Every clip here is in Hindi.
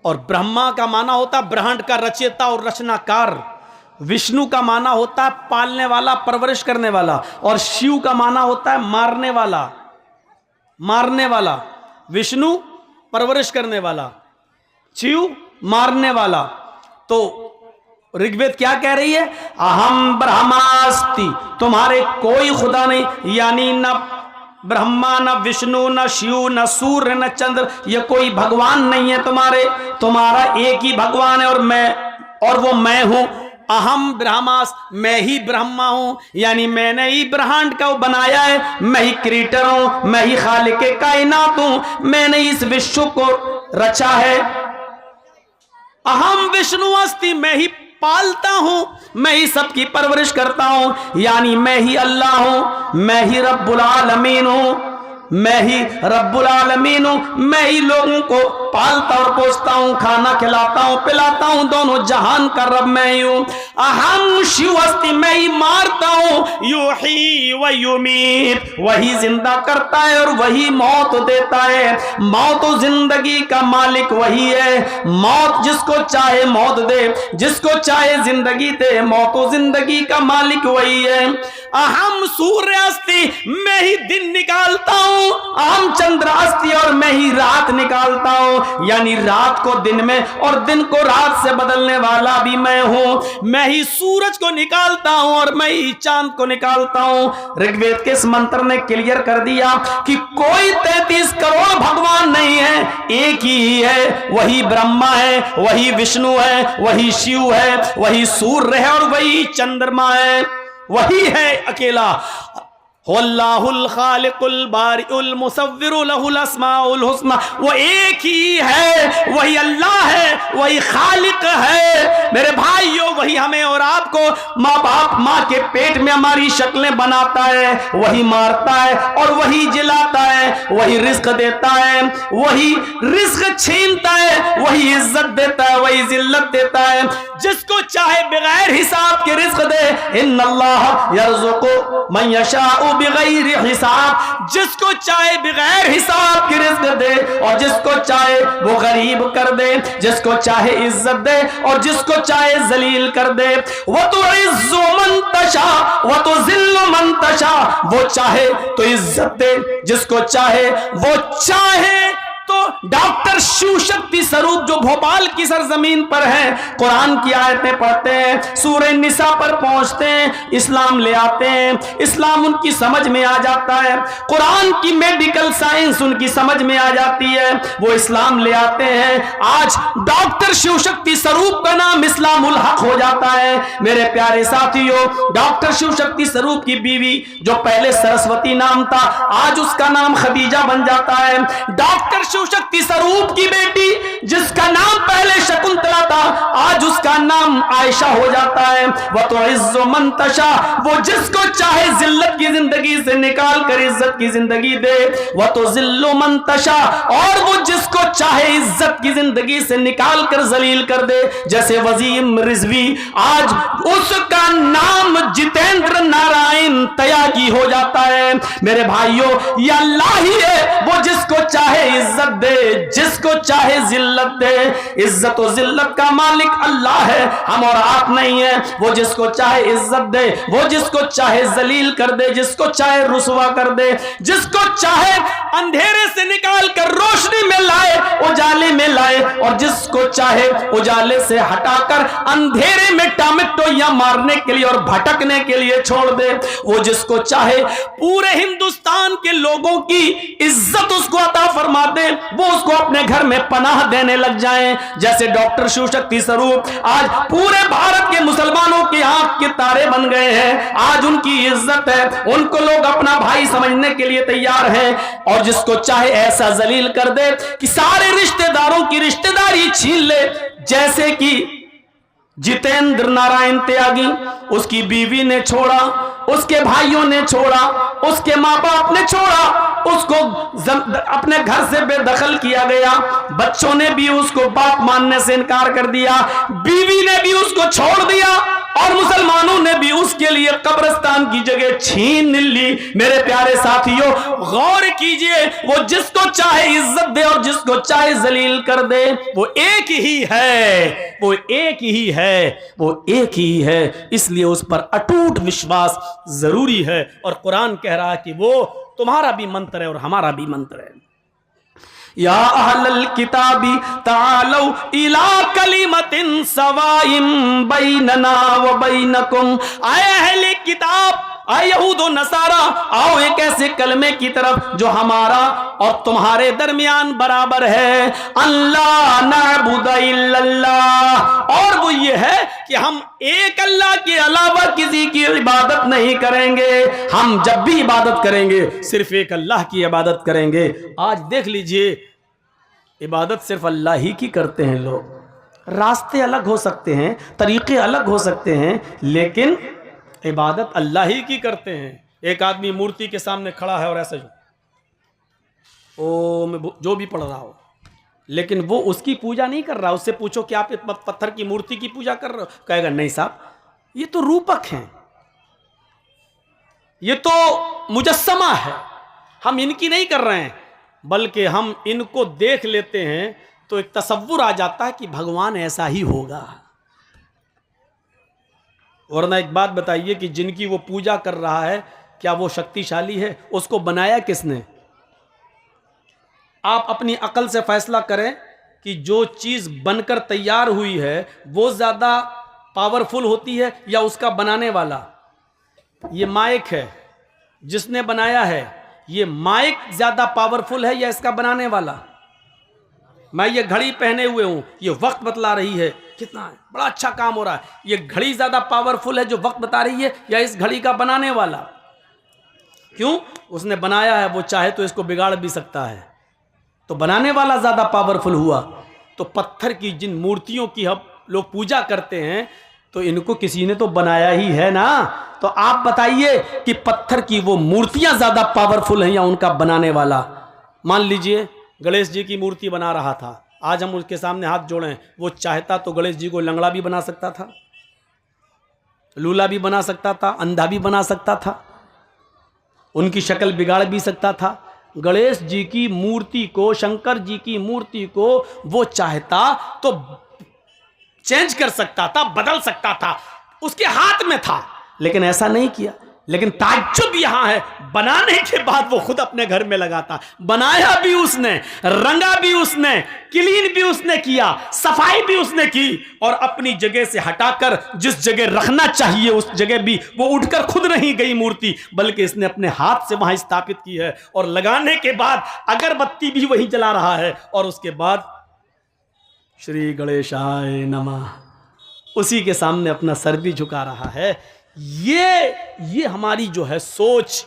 और ब्रह्मा का माना होता है ब्रह्मांड का रचयिता और रचनाकार। विष्णु का माना होता है पालने वाला, परवरिश करने वाला। और शिव का माना होता है मारने वाला, मारने वाला। विष्णु परवरिश करने वाला, शिव मारने वाला। तो ऋग्वेद क्या कह रही है? अहम ब्रह्मास्ति, तुम्हारे कोई खुदा नहीं, यानी न ब्रह्मा, न विष्णु, न शिव, न सूर्य, न चंद्र, ये कोई भगवान नहीं है तुम्हारे। तुम्हारा एक ही भगवान है और मैं, और वो मैं हूं। अहम ब्रह्मास, मैं ही ब्रह्मा हूं, यानी मैंने ही ब्रह्मांड को बनाया है। मैं ही क्रिएटर हूं, मैं ही खालिक कायनात हूं, मैंने इस विश्व को रचा है। अहम विष्णु अस्ति, मैं ही पालता हूं, मैं ही सबकी परवरिश करता हूं, यानी मैं ही अल्लाह हूं, मैं ही रब्बुल आलमीन हूं, मैं ही रब्बुल आलमीन हूं। मैं ही लोगों को पालता और पोसता हूं, खाना खिलाता हूं, पिलाता हूं, दोनों जहान का रब मैं ही हूं। अहम शिव अस्ति, मैं ही मारता हूं, युही व युमीत, वही जिंदा करता है और वही मौत देता है। मौत और जिंदगी का मालिक वही है। मौत जिसको चाहे मौत दे, जिसको चाहे जिंदगी दे, मौत और जिंदगी का मालिक वही है। अहम सूर्य अस्ति, मैं ही दिन निकालता हूं। अहम चंद्र अस्ति, और मैं ही रात निकालता हूं, यानी रात को दिन में और दिन को रात से बदलने वाला भी मैं हूं। मैं ही सूरज को निकालता हूं और मैं ही चांद को निकालता हूं। ऋग्वेद के इस मंत्र ने क्लियर कर दिया कि कोई 33 करोड़ भगवान नहीं है, एक ही है। वही ब्रह्मा है, वही विष्णु है, वही शिव है, वही सूर्य है और वही चंद्रमा है। वही है अकेला। वल्लाहुल खालिकुल बारिउल मुसव्विरु लहुल अस्माउल हुस्ना, वो एक ही है, वही अल्लाह है, वही खालिक है। मेरे भाइयों, वही हमें और आपको माँ बाप, माँ के पेट में हमारी शक्लें बनाता है, वही मारता है और वही जिलाता है, वही रिस्क देता है, वही रिस्क छीनता है, वही इज्जत देता है, वही जिल्लत देता है। जिसको चाहे बगैर हिसाब के रिस्क दे। इन्नल्लाह यर्ज़ुक़ु मन यशाउ बिगैर हिसाब, जिसको चाहे बगैर हिसाब के रिस्क दे और जिसको चाहे वो गरीब कर दे, जिसको चाहे इज्जत दे और जिसको चाहे जलील कर दे। वो तो इज्जु मन तशा वो तो जिल्लु मन तशा, वो चाहे तो इज्जत दे, जिसको चाहे वो चाहे तो डॉक्टर शिव शक्ति स्वरूप जो भोपाल की सरजमीन पर है, कुरान की आयतें पढ़ते हैं, सूरह निसा पर पहुंचते हैं, इस्लाम ले आते हैं, इस्लाम उनकी समझ में आ जाता है, कुरान की मेडिकल साइंस उनकी समझ में आ जाती है, वो इस्लाम ले आते हैं। आज डॉक्टर शिव शक्ति स्वरूप का नाम इस्लामुल हक हो जाता है। मेरे प्यारे साथियों, डॉक्टर शिव शक्ति स्वरूप की बीवी जो पहले सरस्वती नाम था, आज उसका नाम खदीजा बन जाता है। डॉक्टर शिव शक्ति स्वरूप की बेटी जिसका नाम पहले शकुंतला था, आज उसका नाम आयशा हो जाता है। वह तो इज्जो मन तशा, वो जिसको चाहे जिल्लत की जिंदगी से निकाल कर इज्जत की जिंदगी दे। वह तो जिल्लो मन तशा, और वो जिसको चाहे इज्जत की जिंदगी से निकाल कर जलील कर दे। जैसे वजीम रिजवी, आज उसका नाम जितेंद्र नारायण त्यागी हो जाता है। मेरे भाइयों, ये अल्लाह ही है, वो जिसको चाहे इज्जत दे, जिसको चाहे जिल्लत दे। इज्जत और जिल्लत का मालिक अल्लाह है, हम और आप नहीं है। वो जिसको चाहे इज्जत दे, वो जिसको चाहे जलील कर दे, जिसको चाहे रुसवा कर दे, जिसको चाहे अंधेरे से निकाल कर रोशनी में लाए, उजाले में लाए, और जिसको चाहे उजाले से हटाकर अंधेरे में टमाटो या मारने के लिए और भटकने के लिए छोड़ दे। वो जिसको चाहे पूरे हिंदुस्तान के लोगों की इज्जत उसको अता फरमा दे, वो उसको अपने घर में पनाह देने लग जाएं। जैसे डॉक्टर शिव शक्ति स्वरूप आज पूरे भारत के मुसलमानों के आंख के तारे बन गए हैं। आज उनकी इज्जत है, उनको लोग अपना भाई समझने के लिए तैयार हैं। और जिसको चाहे ऐसा जलील कर दे कि सारे रिश्तेदारों की रिश्तेदारी छीन ले। जैसे कि जितेंद्र नारायण त्यागी, उसकी बीवी ने छोड़ा, उसके भाइयों ने छोड़ा, उसके माँ बाप ने छोड़ा, उसको अपने घर से बेदखल किया गया। बच्चों ने भी उसको बाप मानने से इनकार कर दिया, बीवी ने भी उसको छोड़ दिया, और मुसलमानों ने भी उसके लिए कब्रिस्तान की जगह छीन ली। मेरे प्यारे साथियों, गौर कीजिए, वो जिसको चाहे इज्जत दे और जिसको चाहे जलील कर दे, वो एक ही है, वो एक ही है, वो एक ही है। इसलिए उस पर अटूट विश्वास जरूरी है। और कुरान कह रहा है कि वो तुम्हारा भी मंत्र है और हमारा भी मंत्र है। या अहलल किताबी तालौ इला कलिमतिन सवाइम बैनना व बैनकुम। आए अहले किताब, आए यहूद और नसारा, आओ एक ऐसे कलमे की तरफ जो हमारा और तुम्हारे दरमियान बराबर है। अल्लाह नअबुद इल्लल्लाह, और वो ये है कि हम एक अल्लाह के अलावा किसी की इबादत नहीं करेंगे। हम जब भी इबादत करेंगे सिर्फ एक अल्लाह की इबादत करेंगे। आज देख लीजिए, इबादत सिर्फ अल्लाह ही की करते हैं लोग। रास्ते अलग हो सकते हैं, तरीके अलग हो सकते हैं, लेकिन इबादत अल्लाह ही की करते हैं। एक आदमी मूर्ति के सामने खड़ा है और ऐसे जो भी पढ़ रहा हो, लेकिन वो उसकी पूजा नहीं कर रहा। उससे पूछो कि आप पत्थर की मूर्ति की पूजा कर रहे हो, कहेगा नहीं साहब, ये तो रूपक हैं, ये तो मुजस्समा है, हम इनकी नहीं कर रहे हैं। बल्कि हम इनको देख लेते हैं तो एक तसव्वुर आ जाता है कि भगवान ऐसा ही होगा। वरना एक बात बताइए कि जिनकी वो पूजा कर रहा है, क्या वो शक्तिशाली है? उसको बनाया किसने? आप अपनी अकल से फैसला करें कि जो चीज़ बनकर तैयार हुई है वो ज़्यादा पावरफुल होती है या उसका बनाने वाला? ये माइक है, जिसने बनाया है, ये माइक ज़्यादा पावरफुल है या इसका बनाने वाला? मैं ये घड़ी पहने हुए हूँ, ये वक्त बतला रही है, कितना है, बड़ा अच्छा काम हो रहा है। ये घड़ी ज़्यादा पावरफुल है जो वक्त बता रही है या इस घड़ी का बनाने वाला? क्यों? उसने बनाया है, वो चाहे तो इसको बिगाड़ भी सकता है, तो बनाने वाला ज़्यादा पावरफुल हुआ। तो पत्थर की जिन मूर्तियों की हम लोग पूजा करते हैं, तो इनको किसी ने तो बनाया ही है ना। तो आप बताइए कि पत्थर की वो मूर्तियां ज़्यादा पावरफुल हैं या उनका बनाने वाला? मान लीजिए गणेश जी की मूर्ति बना रहा था, आज हम उसके सामने हाथ जोड़ें, वो चाहता तो गणेश जी को लंगड़ा भी बना सकता था, लूला भी बना सकता था, अंधा भी बना सकता था, उनकी शक्ल बिगाड़ भी सकता था। गणेश जी की मूर्ति को, शंकर जी की मूर्ति को वो चाहता तो चेंज कर सकता था, बदल सकता था, उसके हाथ में था, लेकिन ऐसा नहीं किया। लेकिन ताज्जुब यहां है, बनाने के बाद वो खुद अपने घर में लगाता, बनाया भी उसने, रंगा भी उसने, क्लीन भी उसने किया, सफाई भी उसने की, और अपनी जगह से हटाकर जिस जगह रखना चाहिए उस जगह भी वो उठकर खुद नहीं गई मूर्ति, बल्कि इसने अपने हाथ से वहां स्थापित की है। और लगाने के बाद अगरबत्ती भी वही जला रहा है, और उसके बाद श्री गणेशाय नमः उसी के सामने अपना सर भी झुका रहा है। ये हमारी जो है सोच,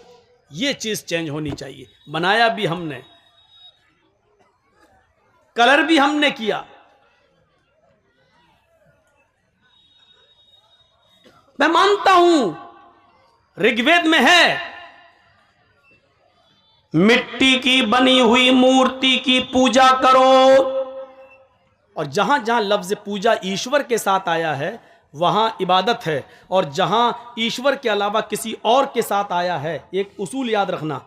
ये चीज चेंज होनी चाहिए। बनाया भी हमने, कलर भी हमने किया। मैं मानता हूं ऋग्वेद में है, मिट्टी की बनी हुई मूर्ति की पूजा करो। और जहां जहां लफ्ज पूजा ईश्वर के साथ आया है वहां इबादत है, और जहां ईश्वर के अलावा किसी और के साथ आया है, एक उसूल याद रखना,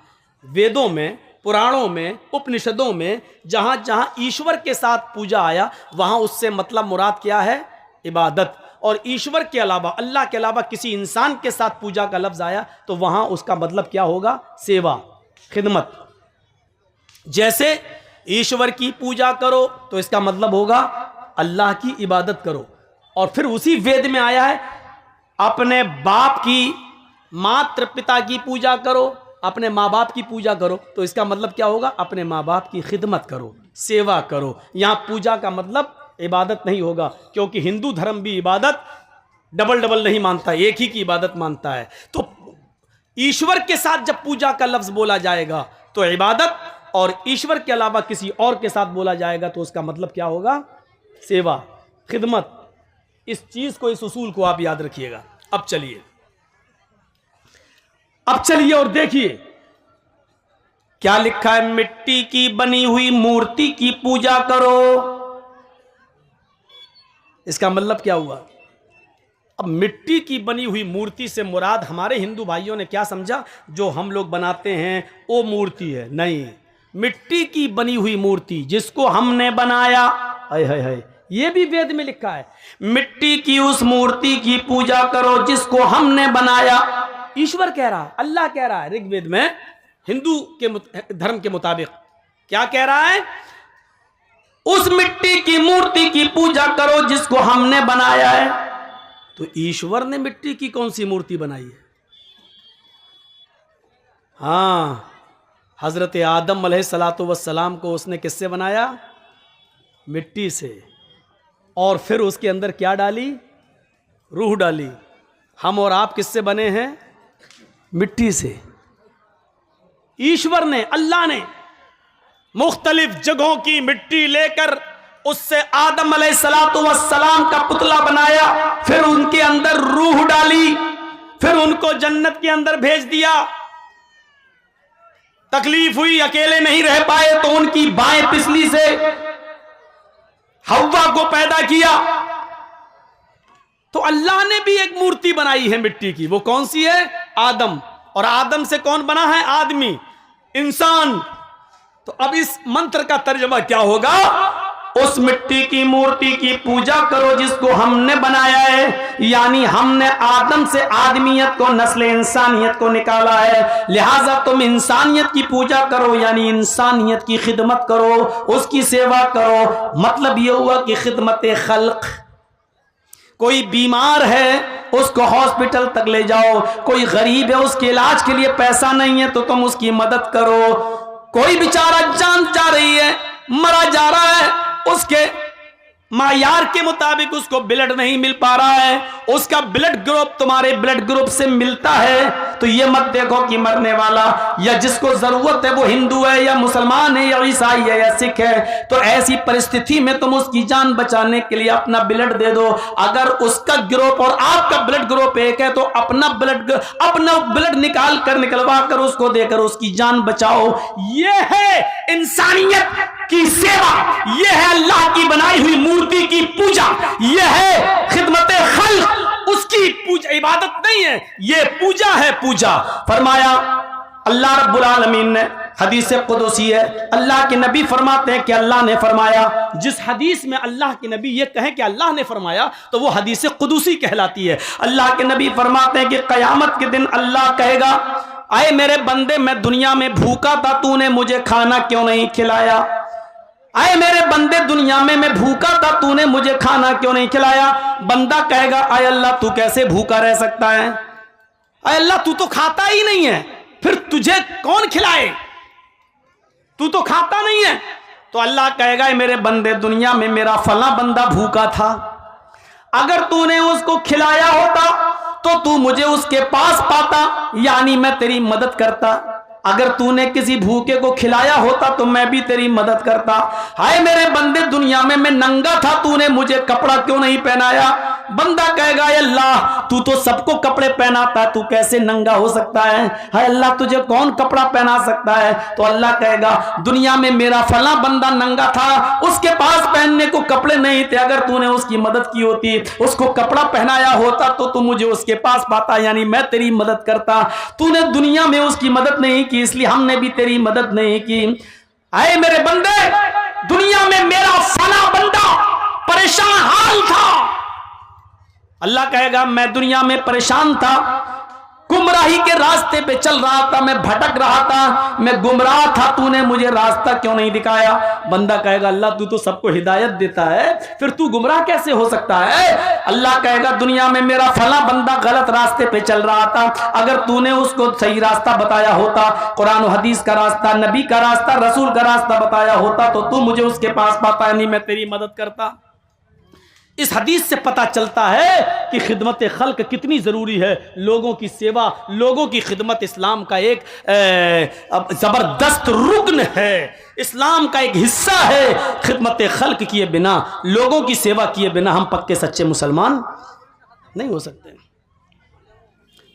वेदों में, पुराणों में, उपनिषदों में जहां जहां ईश्वर के साथ पूजा आया वहां उससे मतलब मुराद क्या है? इबादत। और ईश्वर के अलावा, अल्लाह के अलावा किसी इंसान के साथ पूजा का लफ्ज आया तो वहां उसका मतलब क्या होगा? सेवा, खिदमत। जैसे ईश्वर की पूजा करो तो इसका मतलब होगा अल्लाह की इबादत करो। और फिर उसी वेद में आया है अपने बाप की, मात्र पिता की पूजा करो, अपने माँ बाप की पूजा करो, तो इसका मतलब क्या होगा? अपने माँ बाप की खिदमत करो, सेवा करो। यहाँ पूजा का मतलब इबादत नहीं होगा, क्योंकि हिंदू धर्म भी इबादत डबल डबल नहीं मानता, एक ही की इबादत मानता है। तो ईश्वर के साथ जब पूजा का लफ्ज बोला जाएगा तो इबादत, और ईश्वर के अलावा किसी और के साथ बोला जाएगा तो उसका मतलब क्या होगा? सेवा, खिदमत। इस चीज को, इस उसूल को आप याद रखिएगा। अब चलिए और देखिए क्या लिखा है, मिट्टी की बनी हुई मूर्ति की पूजा करो। इसका मतलब क्या हुआ? अब मिट्टी की बनी हुई मूर्ति से मुराद हमारे हिंदू भाइयों ने क्या समझा, जो हम लोग बनाते हैं वो मूर्ति है। नहीं, मिट्टी की बनी हुई मूर्ति जिसको हमने बनाया, हाय हाय हाय, ये भी वेद में लिखा है, मिट्टी की उस मूर्ति की पूजा करो जिसको हमने बनाया। ईश्वर कह रहा है, अल्लाह कह रहा है ऋग्वेद में, हिंदू के धर्म के मुताबिक क्या कह रहा है, उस मिट्टी की मूर्ति की पूजा करो जिसको हमने बनाया है। तो ईश्वर ने मिट्टी की कौन सी मूर्ति बनाई है? हाँ, हजरत आदम अलैहिस्सलातु वस्सलाम को उसने किससे बनाया? मिट्टी से। और फिर उसके अंदर क्या डाली? रूह डाली। हम और आप किससे बने हैं? मिट्टी से। ईश्वर ने, अल्लाह ने मुख्तलिफ जगहों की मिट्टी लेकर उससे आदम अलैहिस्सलातु वस्सलाम का पुतला बनाया, फिर उनके अंदर रूह डाली, फिर उनको जन्नत के अंदर भेज दिया। तकलीफ हुई, अकेले नहीं रह पाए, तो उनकी बाएं पिछली से हव्वा को पैदा किया। तो अल्लाह ने भी एक मूर्ति बनाई है मिट्टी की। वो कौन सी है? आदम। और आदम से कौन बना है? आदमी, इंसान। तो अब इस मंत्र का तर्जुमा क्या होगा? उस मिट्टी की मूर्ति की पूजा करो जिसको हमने बनाया है, यानी हमने आदम से आदमियत को, नस्ल इंसानियत को निकाला है, लिहाजा तुम इंसानियत की पूजा करो, यानी इंसानियत की खिदमत करो, उसकी सेवा करो। मतलब यह हुआ कि खिदमत खल्क। कोई बीमार है उसको हॉस्पिटल तक ले जाओ, कोई गरीब है उसके इलाज के लिए पैसा नहीं है तो तुम उसकी मदद करो, कोई बेचारा जान जा रही है, मरा जा रहा है, उसके मायार के मुताबिक उसको ब्लड नहीं मिल पा रहा है, उसका ब्लड ग्रुप तुम्हारे ब्लड ग्रुप से मिलता है, तो ये मत देखो कि मरने वाला या जिसको जरूरत है वो हिंदू है या मुसलमान है या ईसाई है या सिख है, तो ऐसी परिस्थिति में तुम उसकी जान बचाने के लिए अपना ब्लड दे दो। अगर उसका ग्रुप और आपका ब्लड ग्रुप एक है तो अपना ब्लड निकलवा कर उसको देकर उसकी जान बचाओ। ये है इंसानियत की सेवा, यह है अल्लाह की बनाई हुई मूर्ति की पूजा, यह है खिदमत खल्क। उसकी पूजा इबादत नहीं है, यह पूजा है, पूजा। फरमाया अल्लाह रब्बुल आलमीन ने, हदीस कुदसी है, अल्लाह के नबी फरमाते हैं कि अल्लाह ने फरमाया। जिस हदीस में अल्लाह के नबी ये कहें कि अल्लाह ने फरमाया तो वो हदीस कुदसी कहलाती है। अल्लाह के नबी फरमाते हैं कि क़यामत के दिन अल्लाह कहेगा, आए मेरे बंदे, मैं दुनिया में भूखा था, तूने मुझे खाना क्यों नहीं खिलाया? आए मेरे बंदे, दुनिया में मैं भूखा था, तूने मुझे खाना क्यों नहीं खिलाया? बंदा कहेगा, आए अल्लाह तू कैसे भूखा रह सकता है? आए अल्लाह तू तो खाता ही नहीं है, फिर तुझे कौन खिलाए? तू तो खाता नहीं है। तो अल्लाह कहेगा, मेरे बंदे, दुनिया में मेरा फला बंदा भूखा था, अगर तूने उसको खिलाया होता तो तू मुझे उसके पास पाता, यानी मैं तेरी मदद करता। अगर तूने किसी भूखे को खिलाया होता तो मैं भी तेरी मदद करता। हाय मेरे बंदे, दुनिया में मैं नंगा था, तूने मुझे कपड़ा क्यों नहीं पहनाया? बंदा कहेगा, अल्लाह तू तो सबको कपड़े पहनाता, तू कैसे नंगा हो सकता है? हाय अल्लाह, तुझे कौन कपड़ा पहना सकता है? तो अल्लाह कहेगा, दुनिया में मेरा फला बंदा नंगा था, उसके पास पहनने को कपड़े नहीं थे, अगर तूने उसकी मदद की होती, उसको कपड़ा पहनाया होता तो तू मुझे उसके पास पाता, यानी मैं तेरी मदद करता। तूने दुनिया में उसकी मदद नहीं की, इसलिए हमने भी तेरी मदद नहीं की। आए मेरे बंदे, दुनिया में मेरा फला बंदा परेशान हाल था, अल्लाह कहेगा मैं दुनिया में परेशान था, गुमराही के रास्ते पे चल रहा था, मैं भटक रहा था, मैं गुमराह था, तूने मुझे रास्ता क्यों नहीं दिखाया? बंदा कहेगा, अल्लाह तू तो सबको हिदायत देता है, फिर तू गुमराह कैसे हो सकता है? अल्लाह कहेगा, दुनिया में मेरा फला बंदा गलत रास्ते पे चल रहा था, अगर तूने उसको सही रास्ता बताया होता, कुरान और हदीस का रास्ता, नबी का रास्ता, रसूल का रास्ता बताया होता तो तू मुझे उसके पास पाता, नहीं मैं तेरी मदद करता। इस हदीस से पता चलता है कि खिदमत खल्क कितनी ज़रूरी है, लोगों की सेवा, लोगों की खिदमत इस्लाम का एक ज़बरदस्त रुकन है, इस्लाम का एक हिस्सा है। खिदमत खल्क किए बिना, लोगों की सेवा किए बिना हम पक्के सच्चे मुसलमान नहीं हो सकते।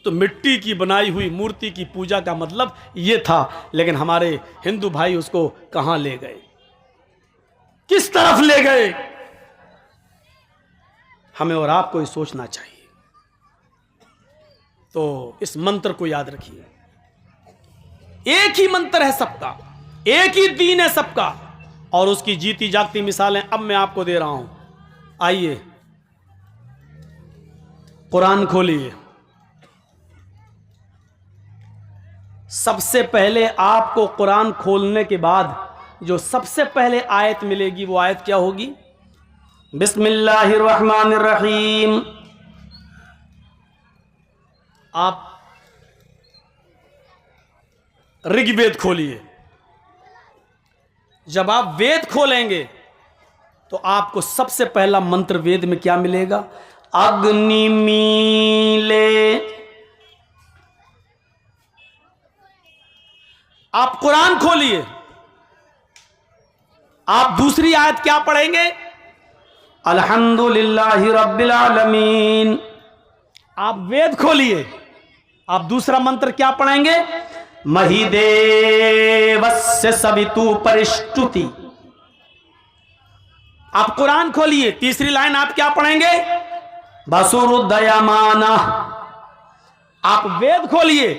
तो मिट्टी की बनाई हुई मूर्ति की पूजा का मतलब ये था, लेकिन हमारे हिंदू भाई उसको कहाँ ले गए, किस तरफ ले गए? हमें और आपको ये सोचना चाहिए। तो इस मंत्र को याद रखिए। एक ही मंत्र है सबका, एक ही दीन है सबका, और उसकी जीती जागती मिसालें अब मैं आपको दे रहा हूं। आइए कुरान खोलिए। सबसे पहले आपको कुरान खोलने के बाद जो सबसे पहले आयत मिलेगी वो आयत क्या होगी? बिस्मिल्लाहिर्रहमानिर्रहीम। आप ऋग्वेद खोलिए। जब आप वेद खोलेंगे तो आपको सबसे पहला मंत्र वेद में क्या मिलेगा? अग्निमीले। आप कुरान खोलिए, आप दूसरी आयत क्या पढ़ेंगे? अल्हम्दुलिल्लाहि रब्बिल आलमीन। आप वेद खोलिए, आप दूसरा मंत्र क्या पढ़ेंगे? महिदेवस्य सवितु परिष्टुति। आप कुरान खोलिए, तीसरी लाइन आप क्या पढ़ेंगे? वसुरुदयमाना। आप वेद खोलिए,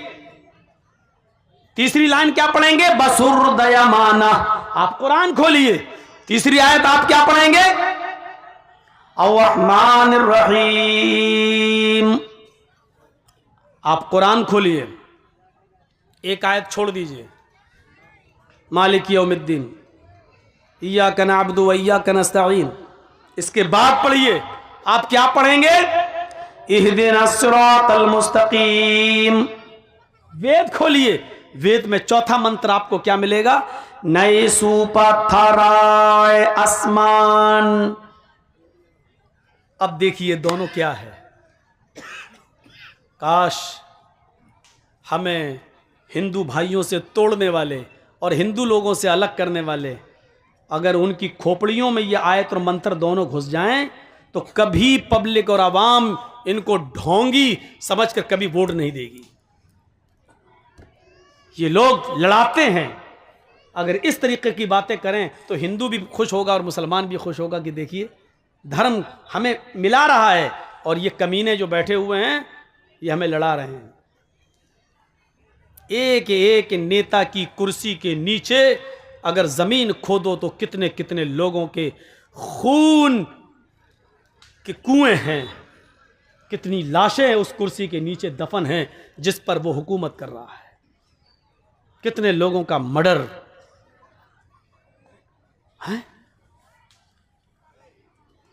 तीसरी लाइन क्या पढ़ेंगे? वसुरुदयमाना। आप कुरान खोलिए, तीसरी आयत आप क्या पढ़ेंगे? अर्रहमानिर रहीम। आप कुरान खोलिए, एक आयत छोड़ दीजिए, मालिक यौमिद्दीन, इय्याका नअबुदु व इय्याका नस्तईन। इसके बाद पढ़िए, आप क्या पढ़ेंगे? इहदिनस सिरातल मुस्तकीम। वेद खोलिए, वेद में चौथा मंत्र आपको क्या मिलेगा? नए सुपथराय आसमान। अब देखिए दोनों क्या है। काश हमें हिंदू भाइयों से तोड़ने वाले और हिंदू लोगों से अलग करने वाले अगर उनकी खोपड़ियों में ये आयत और मंत्र दोनों घुस जाएं तो कभी पब्लिक और आवाम इनको ढोंगी समझकर कभी वोट नहीं देगी। ये लोग लड़ाते हैं, अगर इस तरीके की बातें करें तो हिंदू भी खुश होगा और मुसलमान भी खुश होगा कि देखिए धर्म हमें मिला रहा है और ये कमीने जो बैठे हुए हैं ये हमें लड़ा रहे हैं। एक एक नेता की कुर्सी के नीचे अगर जमीन खोदो तो कितने कितने लोगों के खून के कुएं हैं, कितनी लाशें उस कुर्सी के नीचे दफन हैं जिस पर वो हुकूमत कर रहा है, कितने लोगों का मर्डर है।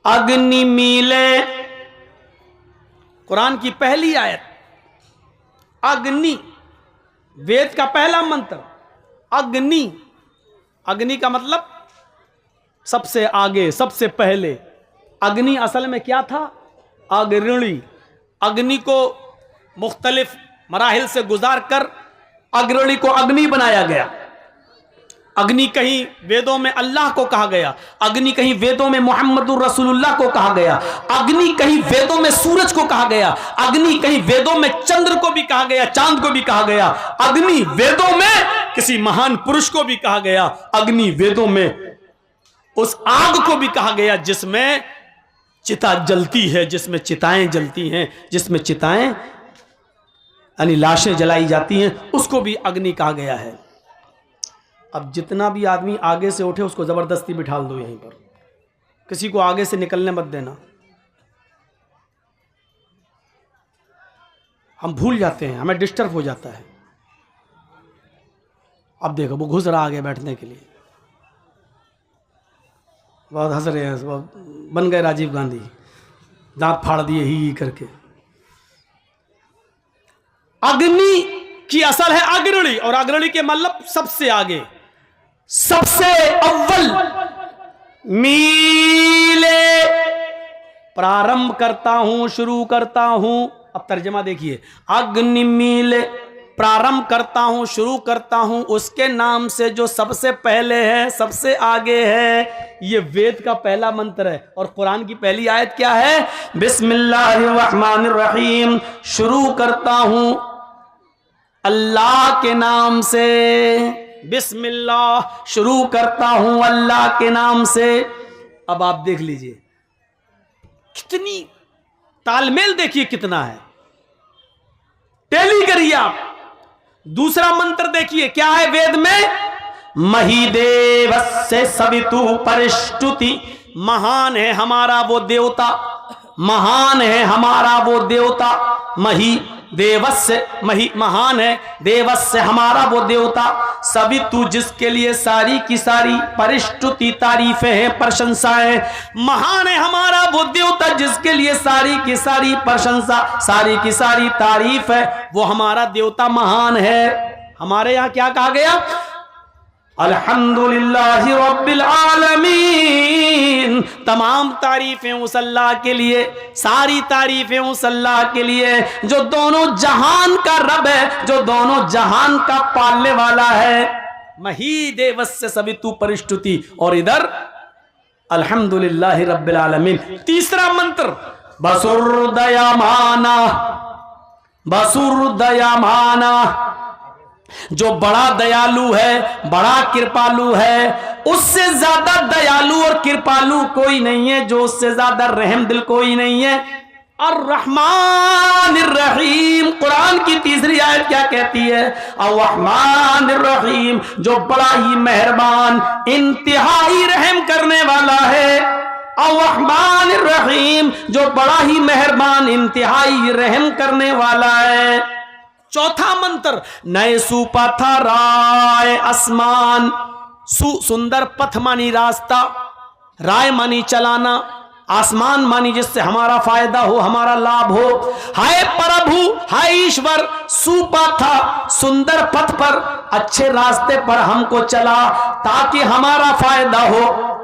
अग्नि मीले, कुरान की पहली आयत, अग्नि, वेद का पहला मंत्र अग्नि। अग्नि का मतलब सबसे आगे, सबसे पहले। अग्नि असल में क्या था? अग्रणी। अग्नि को मुख्तलिफ मराहिल से गुजार कर अग्रणी को अग्नि बनाया गया। अग्नि कहीं वेदों में अल्लाह को कहा गया, अग्नि कहीं वेदों में मोहम्मदुर रसूलुल्लाह को कहा गया, अग्नि कहीं वेदों में सूरज को कहा गया, अग्नि कहीं वेदों में चंद्र को भी कहा गया, चांद को भी कहा गया, अग्नि वेदों में किसी महान पुरुष को भी कहा गया, अग्नि वेदों में उस आग को भी कहा गया जिसमें चिता जलती है, जिसमें चिताएं जलती हैं, जिसमें चिताएं यानी लाशें जलाई जाती हैं, उसको भी अग्नि कहा गया है। अब जितना भी आदमी आगे से उठे उसको जबरदस्ती बिठा दो यहीं पर, किसी को आगे से निकलने मत देना। हम भूल जाते हैं, हमें डिस्टर्ब हो जाता है। अब देखो वो घुस रहा आगे बैठने के लिए, बहुत हंस रहे हैं, बन गए राजीव गांधी, दांत फाड़ दिए ही करके। अग्नि की असल है अग्रणी, और अग्रणी के मतलब सबसे आगे, सबसे अव्वल। मीले, प्रारंभ करता हूं, शुरू करता हूं। अब तर्जमा देखिए, अग्नि मीले, प्रारंभ करता हूं, शुरू करता हूं उसके नाम से जो सबसे पहले है, सबसे आगे है। ये वेद का पहला मंत्र है। और कुरान की पहली आयत क्या है? बिस्मिल्लाहिर्रहमानिर्रहीम। शुरू करता हूं अल्लाह के नाम से, बिस्मिल्लाह, शुरू करता हूं अल्लाह के नाम से। अब आप देख लीजिए कितनी तालमेल, देखिए कितना है। टेली करिए आप। दूसरा मंत्र देखिए क्या है वेद में, महिदेवस्य सवितु परिष्टुति, महान है हमारा वो देवता, महान है हमारा वो देवता, मही देवस्य, मही महान है, देवस्य हमारा वो देवता, सवितु जिसके लिए सारी की सारी परिष्टुति तारीफें हैं, प्रशंसाएं, महान है हमारा वो देवता जिसके लिए सारी की सारी प्रशंसा, सारी की सारी तारीफ है, वो हमारा देवता महान है। हमारे यहां क्या कहा गया, अल्हम्दुलिल्लाहि रब्बिल आलमीन, तमाम तारीफें उस अल्लाह के लिए, सारी तारीफें उस अल्लाह के लिए जो दोनों जहान का रब है, जो दोनों जहान का पालने वाला है। मही देवस्य सवितु परिष्टुति, और इधर अल्हम्दुलिल्लाहि रब्बिल आलमीन। तीसरा मंत्र बसुरदयामाना, बसुरदयामाना, जो बड़ा दयालु है, बड़ा कृपालु है, उससे ज्यादा दयालु और कृपालु कोई नहीं है, जो उससे ज्यादा रहम दिल कोई नहीं है। अर्रहमानिर रहीम, कुरान की तीसरी आयत क्या कहती है, अर्रहमानिर रहीम, जो बड़ा ही मेहरबान इंतहाई रहम करने वाला है। अर्रहमानिर रहीम, जो बड़ा ही मेहरबान इंतहाई रहम करने वाला है। चौथा मंत्र, नए सुपथराय आसमान, सुंदर पथ मानी रास्ता, राय मानी चलाना, आसमान मानी जिससे हमारा फायदा हो, हमारा लाभ हो। हाय प्रभु, हाय ईश्वर, सुपथा सुंदर पथ पर, अच्छे रास्ते पर हमको चला ताकि हमारा फायदा हो।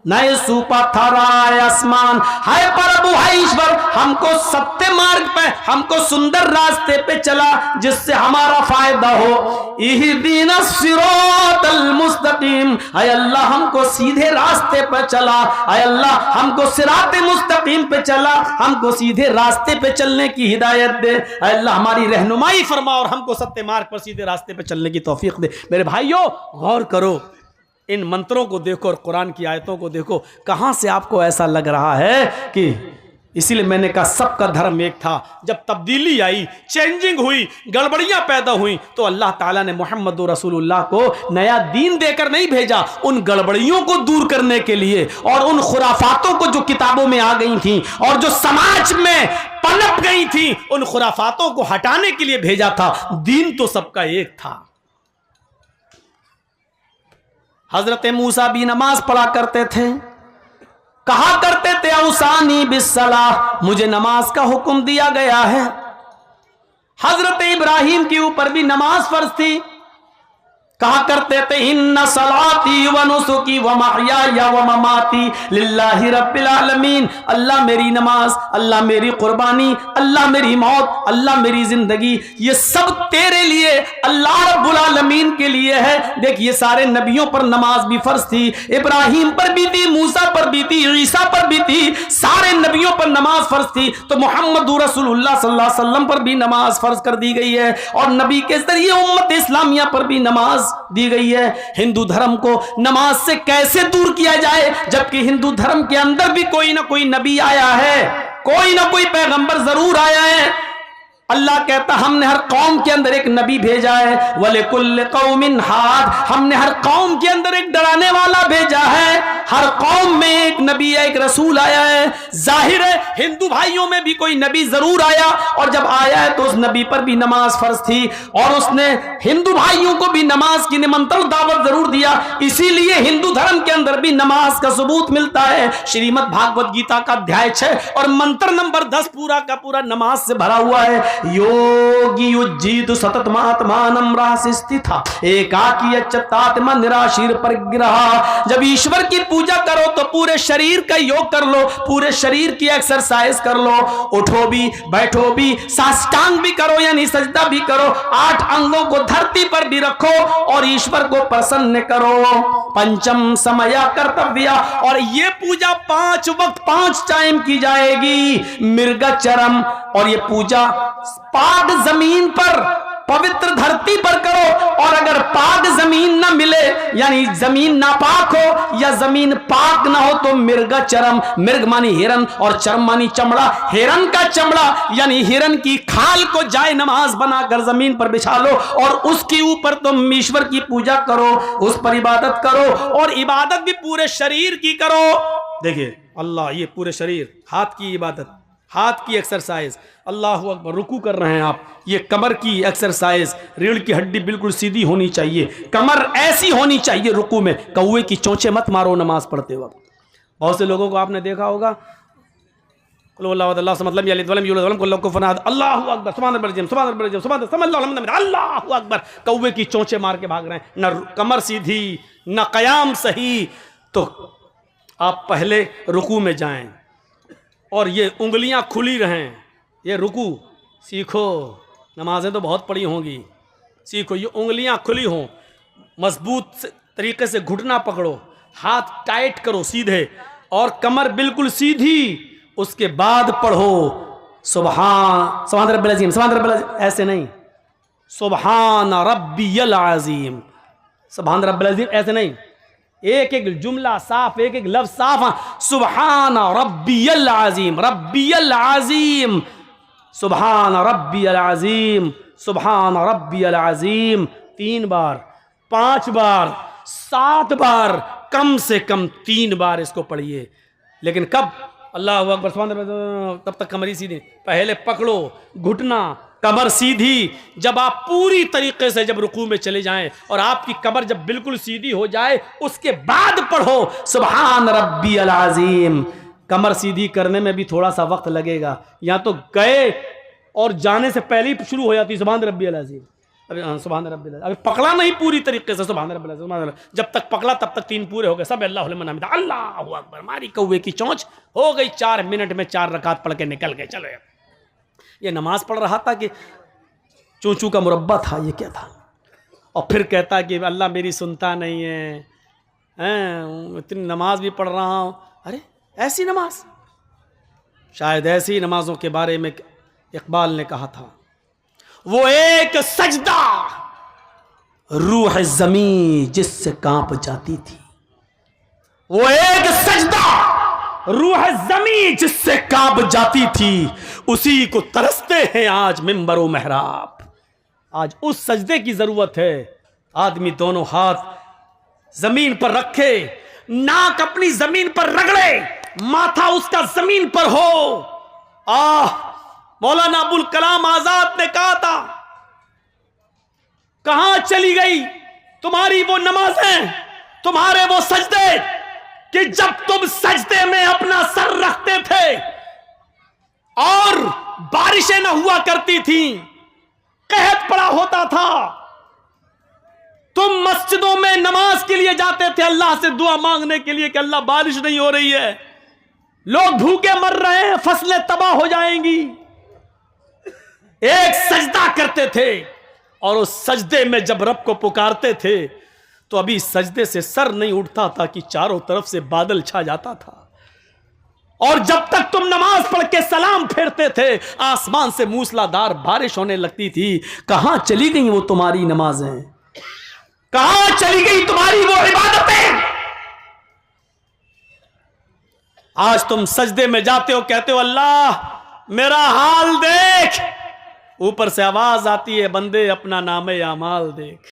नए सुपथराय आसमान, हाय प्रभु, हाय ईश्वर, हमको सत्य मार्ग पे, हमको सुंदर रास्ते पे चला जिससे हमारा फायदा हो। इहदीना सिरातल मुस्तकीम, हाय अल्लाह हमको सीधे रास्ते पर चला, हाय अल्लाह हमको सिराते मुस्तकीम पे चला, हमको सीधे रास्ते पे चलने की हिदायत दे, हाय अल्लाह हमारी रहनुमाई फरमा और हमको सत्य मार्ग पर सीधे रास्ते पे चलने की तौफीक दे। मेरे भाइयों गौर करो, इन मंत्रों को देखो और कुरान की आयतों को देखो, कहां से आपको ऐसा लग रहा है कि, इसीलिए मैंने कहा सबका धर्म एक था। जब तब्दीली आई, चेंजिंग हुई, गड़बड़ियां पैदा हुई, तो अल्लाह ताला ने मोहम्मद रसूलुल्लाह को नया दीन देकर नहीं भेजा, उन गड़बड़ियों को दूर करने के लिए और उन खुराफातों को जो किताबों में आ गई थी और जो समाज में पनप गई थी, उन खुराफातों को हटाने के लिए भेजा था। दीन तो सबका एक था। हजरत मूसा भी नमाज पढ़ा करते थे, कहा करते थे औसानी बिस्सलाह, मुझे नमाज का हुक्म दिया गया है। हजरत इब्राहिम के ऊपर भी नमाज फर्ज थी, कहा करते थे इन्ना सलाती व नुसुकी व महयाया व ममाती लिल्लाहि रब्बिल आलमीन, अल्लाह मेरी नमाज, अल्लाह मेरी कुर्बानी, अल्लाह मेरी मौत, अल्लाह मेरी जिंदगी, ये सब तेरे लिए, अल्लाह रब्बुल आलमीन के लिए है। देख ये सारे नबियों पर नमाज भी फर्ज थी, इब्राहिम पर भी थी, मूसा पर भी थी, ईसा पर भी थी, सारे नबियों पर नमाज फर्ज थी। तो मोहम्मद रसूलुल्लाह सल्लल्लाहु अलैहि वसल्लम पर भी नमाज फर्ज कर दी गई है और नबी के जरिए उम्मत इस्लामिया पर भी नमाज दी गई है। हिंदू धर्म को नमाज से कैसे दूर किया जाए, जबकि हिंदू धर्म के अंदर भी कोई ना कोई नबी आया है, कोई ना कोई पैगंबर जरूर आया है। अल्लाह कहता हमने हर कौम के अंदर एक नबी भेजा है, वलिकुल्लि कौमिन हाद, हमने हर कौम के अंदर एक डराने वाला भेजा है। हर कौम में एक नबी है, एक रसूल आया है। जाहिर है हिंदू भाइयों में भी कोई नबी जरूर आया, और जब आया है तो उस नबी पर भी नमाज फर्ज थी और उसने हिंदू भाइयों को भी नमाज की निमंत्रण दावत जरूर दिया। इसीलिए हिंदू धर्म के अंदर भी नमाज का सबूत मिलता है। श्रीमद् भागवत गीता का अध्याय 6 और मंत्र नंबर 10 पूरा का पूरा नमाज से भरा हुआ है। योगी युज्जीत सततमात्मानं रहस्यस्थिता एकाकी अच्युतात्मा निराशीर परिग्रह। जब ईश्वर की पूजा करो तो पूरे शरीर का योग कर लो, पूरे शरीर की एक्सरसाइज कर लो, उठो भी बैठो भी, साष्टांग भी करो यानी सजदा भी करो, 8 अंगों को धरती पर भी रखो और ईश्वर को प्रसन्न करो। पंचम समया कर्तव्य, और ये पूजा 5 वक्त 5 टाइम की जाएगी। मृगचरम, और ये पूजा पाक जमीन पर पवित्र धरती पर करो। और अगर पाक जमीन ना मिले, यानी जमीन नापाक हो या जमीन पाक ना हो, तो मिर्ग चरम, मिर्ग मानी हिरन और चरम मानी चमड़ा, हिरन का चमड़ा यानी हिरन की खाल को जाए नमाज बनाकर जमीन पर बिछा लो और उसके ऊपर तुम ईश्वर की पूजा करो, उस पर इबादत करो। और इबादत भी पूरे शरीर की करो। देखिए अल्लाह, ये पूरे शरीर, हाथ की इबादत, हाथ की एक्सरसाइज, अल्लाह अकबर, रुकू कर रहे हैं आप, ये कमर की एक्सरसाइज, रीढ़ की हड्डी बिल्कुल सीधी होनी चाहिए, कमर ऐसी होनी चाहिए रुकू में, कौवे की चोंचे मत मारो नमाज पढ़ते वक्त। बहुत से लोगों को आपने देखा होगा, अल्लाह अकबर, कौवे की चोंचे मार के भाग रहे हैं, न कमर सीधी न कयाम सही। तो आप पहले रुकू में जाएं और ये उंगलियां खुली रहें, ये रुकू सीखो, नमाजें तो बहुत पड़ी होंगी, सीखो ये उंगलियां खुली हों, मजबूत तरीके से घुटना पकड़ो, हाथ टाइट करो सीधे और कमर बिल्कुल सीधी। उसके बाद पढ़ो सुभान रब्बिल अज़ीम, सुभान रब्बिल अज़ीम, ऐसे नहीं, सुभान रब्बियल अज़ीम, सुभान रब्बिल अज़ीम ऐसे नहीं, एक एक जुमला साफ, एक एक लफ्ज साफ। सुभान रब्बियल अज़ीम, रब्बियल अज़ीम, सुभान रब्बियल अज़ीम, सुभान रब्बियल अज़ीम, 3 बार, 5 बार, 7 बार, कम से कम 3 बार इसको पढ़िए। लेकिन कब? अल्लाह अकबर, सुभान अल्लाह, तब तक कमर सीधी, पहले पकड़ो घुटना, कमर सीधी। जब आप पूरी तरीके से जब रुकू में चले जाएं और आपकी कमर जब बिल्कुल सीधी हो जाए, उसके बाद पढ़ो सुभान रब्बियल अज़ीम। कमर सीधी करने में भी थोड़ा सा वक्त लगेगा, यहाँ तो गए और जाने से पहले ही शुरू हो जाती सुभान रब्बियल अज़ीम, अभी सुभान रब्बियल अज़ीम, अभी पकड़ा नहीं पूरी तरीके से, सुभान रब्बियल अज़ीम, सुभान रब्बियल, जब तक पकड़ा तब तक 3 पूरे हो गए, सब अल्लाहु लिमन हमिदा, अल्लाहु अकबर, मारी कौवे की चोंच, हो गई 4 मिनट में 4 रकात पढ़ के निकल गए। चलो ये नमाज पढ़ रहा था कि चूचू का मुरब्बा था, ये क्या था? और फिर कहता कि अल्लाह मेरी सुनता नहीं है, इतनी नमाज भी पढ़ रहा हूँ। अरे ऐसी नमाज, शायद ऐसी नमाजों के बारे में इकबाल ने कहा था, वो एक सजदा रूह ज़मीं जिससे कांप जाती थी, वो एक सजदा रूह ज़मीं जिससे कांप जाती थी, उसी को तरसते हैं आज मिंबर व महराब। आज उस सजदे की जरूरत है, आदमी दोनों हाथ जमीन पर रखे, नाक अपनी जमीन पर रगड़े, माथा उसका जमीन पर हो। मौलाना अबुल कलाम आजाद ने कहा था, कहां चली गई तुम्हारी वो नमाजें, तुम्हारे वो सजदे कि जब तुम सजदे में अपना सर रखते थे और बारिशें न हुआ करती थी, कहत पड़ा होता था, तुम मस्जिदों में नमाज के लिए जाते थे अल्लाह से दुआ मांगने के लिए कि अल्लाह बारिश नहीं हो रही है, लोग भूखे मर रहे हैं, फसलें तबाह हो जाएंगी। एक सजदा करते थे और उस सजदे में जब रब को पुकारते थे तो अभी सजदे से सर नहीं उठता था कि चारों तरफ से बादल छा जाता था। और जब तक तुम नमाज पढ़ के सलाम फेरते थे, आसमान से मूसलाधार बारिश होने लगती थी। कहां चली गई वो तुम्हारी नमाजें, कहां चली गई तुम्हारी वो इबादतें? आज तुम सजदे में जाते हो, कहते हो अल्लाह मेरा हाल देख, ऊपर से आवाज आती है बंदे अपना नामे अमाल देख।